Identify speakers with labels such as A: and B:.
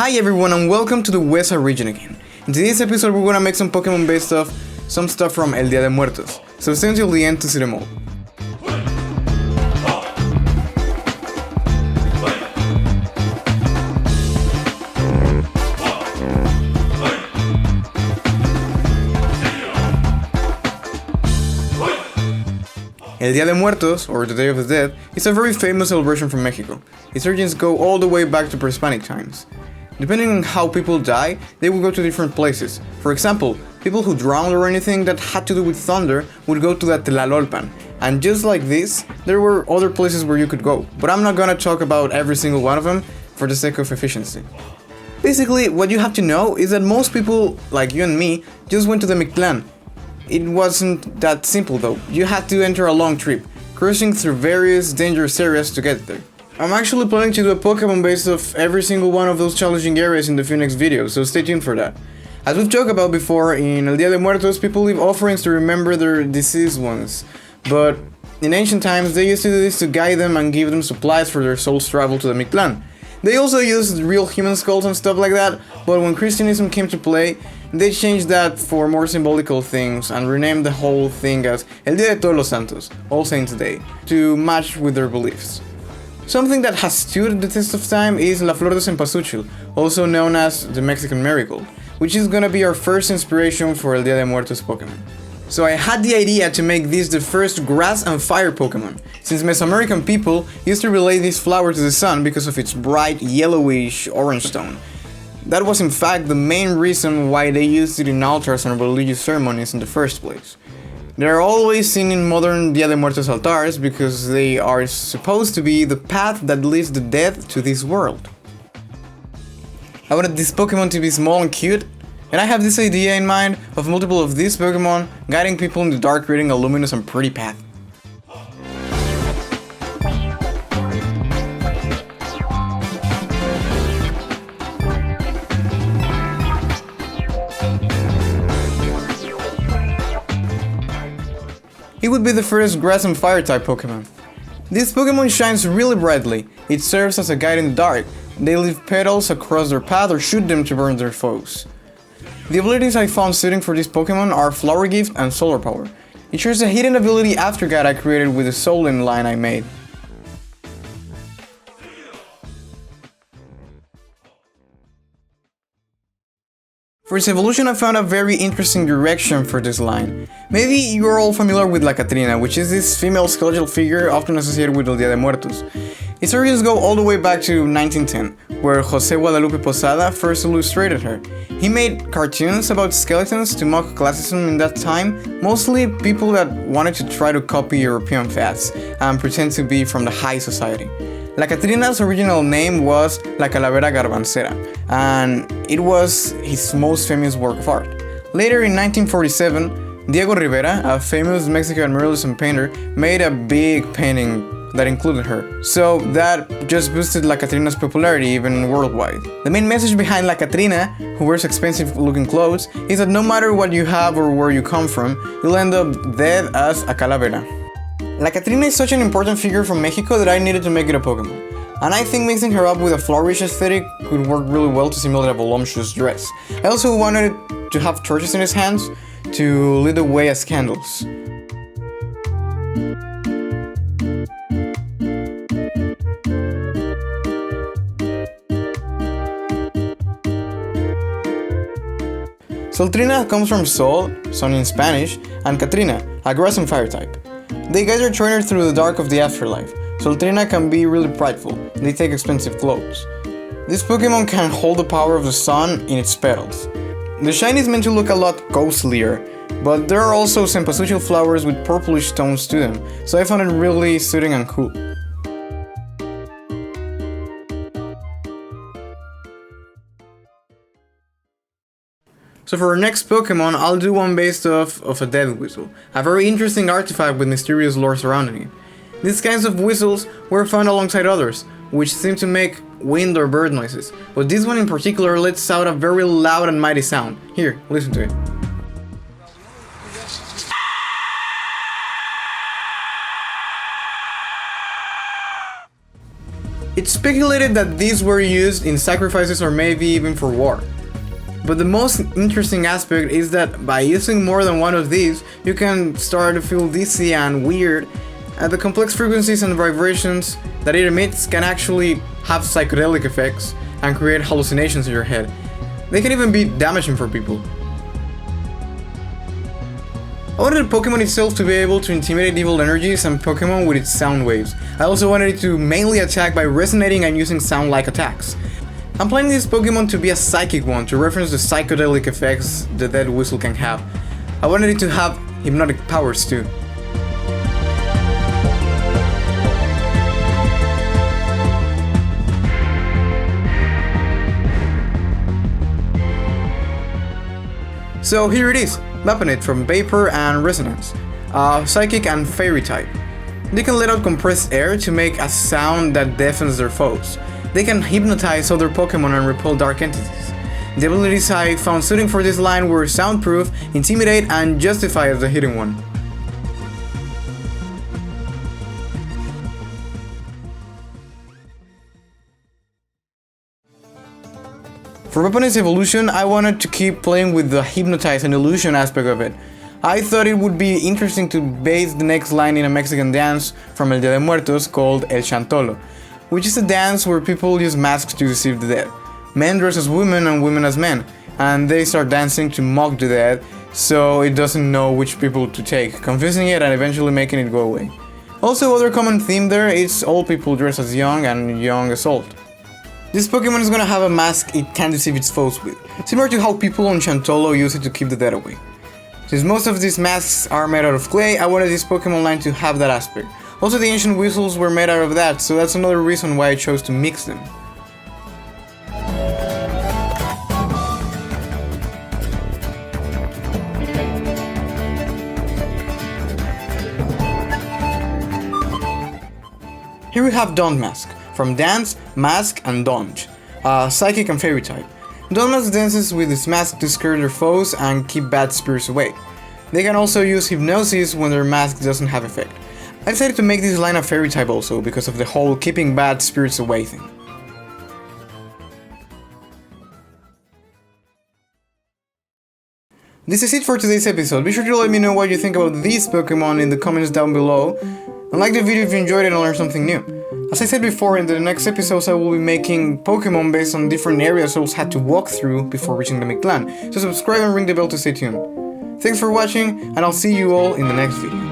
A: Hi everyone and welcome to the West region again. In today's episode we're gonna make some Pokemon based stuff, some stuff from El Día De Muertos, so stay until the end to see them all. El Día de Muertos, or the Day of the Dead, is a very famous celebration from Mexico. Its origins go all the way back to pre-Hispanic times. Depending on how people die, they would go to different places. For example, people who drowned or anything that had to do with thunder would go to the Tlalolpan. And just like this, there were other places where you could go, but I'm not gonna talk about every single one of them for the sake of efficiency. Basically, what you have to know is that most people, like you and me, just went to the Mictlán. It wasn't that simple though. You had to enter a long trip, cruising through various dangerous areas to get there. I'm actually planning to do a Pokemon based off every single one of those challenging areas in the few next videos, so stay tuned for that. As we've talked about before, in El Día de Muertos, people leave offerings to remember their deceased ones. But in ancient times, they used to do this to guide them and give them supplies for their souls' travel to the Mictlán. They also used real human skulls and stuff like that, but when Christianism came to play, they changed that for more symbolical things and renamed the whole thing as El Día de Todos los Santos, All Saints Day, to match with their beliefs. Something that has stood the test of time is La Flor de Cempasúchil, also known as the Mexican Marigold, which is gonna be our first inspiration for El Día de Muertos Pokemon. So I had the idea to make this the first grass and fire Pokemon, since Mesoamerican people used to relate this flower to the sun because of its bright yellowish orange tone. That was in fact the main reason why they used it in altars and religious ceremonies in the first place. They are always seen in modern Día de Muertos altars because they are supposed to be the path that leads the dead to this world. I wanted this Pokemon to be small and cute, and I have this idea in mind of multiple of these Pokemon guiding people in the dark, creating a luminous and pretty path. It would be the first grass and fire type Pokemon. This Pokemon shines really brightly. It serves as a guide in the dark. They leave petals across their path or shoot them to burn their foes. The abilities I found suiting for this Pokemon are Flower Gift and Solar Power. It shares a hidden ability Afterguard I created with the Soul Link line I made. For its evolution, I found a very interesting direction for this line. Maybe you are all familiar with La Catrina, which is this female skeletal figure often associated with El Día de Muertos. Its origins go all the way back to 1910, where José Guadalupe Posada first illustrated her. He made cartoons about skeletons to mock classism in that time, mostly people that wanted to try to copy European fads and pretend to be from the high society. La Catrina's original name was La Calavera Garbancera, and it was his most famous work of art. Later in 1947, Diego Rivera, a famous Mexican muralism painter, made a big painting that included her, so that just boosted La Catrina's popularity even worldwide. The main message behind La Catrina, who wears expensive looking clothes, is that no matter what you have or where you come from, you'll end up dead as a calavera. La Catrina is such an important figure from Mexico that I needed to make it a Pokemon. And I think mixing her up with a flourish aesthetic could work really well to simulate a voluptuous dress. I also wanted it to have torches in his hands to lead the way as candles. Soltrina comes from Sol, sun in Spanish, and Catrina, a grass and fire type. They guide their trainer through the dark of the afterlife. Soltrina can be really prideful. They take expensive clothes. This Pokemon can hold the power of the sun in its petals. The shine is meant to look a lot ghostlier, but there are also Cempasúchil flowers with purplish tones to them, so I found it really suiting and cool. So for our next Pokemon, I'll do one based off of a death whistle, a very interesting artifact with mysterious lore surrounding it. These kinds of whistles were found alongside others, which seem to make wind or bird noises, but this one in particular lets out a very loud and mighty sound. Here, listen to it. It's speculated that these were used in sacrifices or maybe even for war. But the most interesting aspect is that by using more than one of these, you can start to feel dizzy and weird, and the complex frequencies and vibrations that it emits can actually have psychedelic effects and create hallucinations in your head. They can even be damaging for people. I wanted the Pokémon itself to be able to intimidate evil energies and Pokémon with its sound waves. I also wanted it to mainly attack by resonating and using sound-like attacks. I'm planning this Pokémon to be a psychic one to reference the psychedelic effects the dead whistle can have. I wanted it to have hypnotic powers too. So here it is, Vaponet from Vapor and Resonance, Psychic and Fairy type. They can let out compressed air to make a sound that deafens their foes. They can hypnotize other Pokémon and repel dark entities. The abilities I found suiting for this line were Soundproof, Intimidate, and Justify as the hidden one. For Vaponet's evolution, I wanted to keep playing with the hypnotize and illusion aspect of it. I thought it would be interesting to base the next line in a Mexican dance from El Día De Muertos called El Chantolo, which is a dance where people use masks to deceive the dead. Men dress as women and women as men, and they start dancing to mock the dead, so it doesn't know which people to take, confusing it and eventually making it go away. Also, other common theme there is old people dress as young and young as old. This Pokémon is gonna have a mask it can deceive its foes with, similar to how people on Chantolo use it to keep the dead away. Since most of these masks are made out of clay, I wanted this Pokémon line to have that aspect. Also, the ancient whistles were made out of that, so that's another reason why I chose to mix them. Here we have Dawn Mask, from Dance, Mask, and Donge, Psychic and Fairy type. Dawn Mask dances with its mask to scare their foes and keep bad spirits away. They can also use hypnosis when their mask doesn't have effect. I decided to make this line a Fairy type also, because of the whole keeping bad spirits away thing. This is it for today's episode. Be sure to let me know what you think about these Pokémon in the comments down below, and like the video if you enjoyed it and learned something new. As I said before, in the next episodes I will be making Pokémon based on different areas souls had to walk through before reaching the Mictlan, so subscribe and ring the bell to stay tuned. Thanks for watching, and I'll see you all in the next video.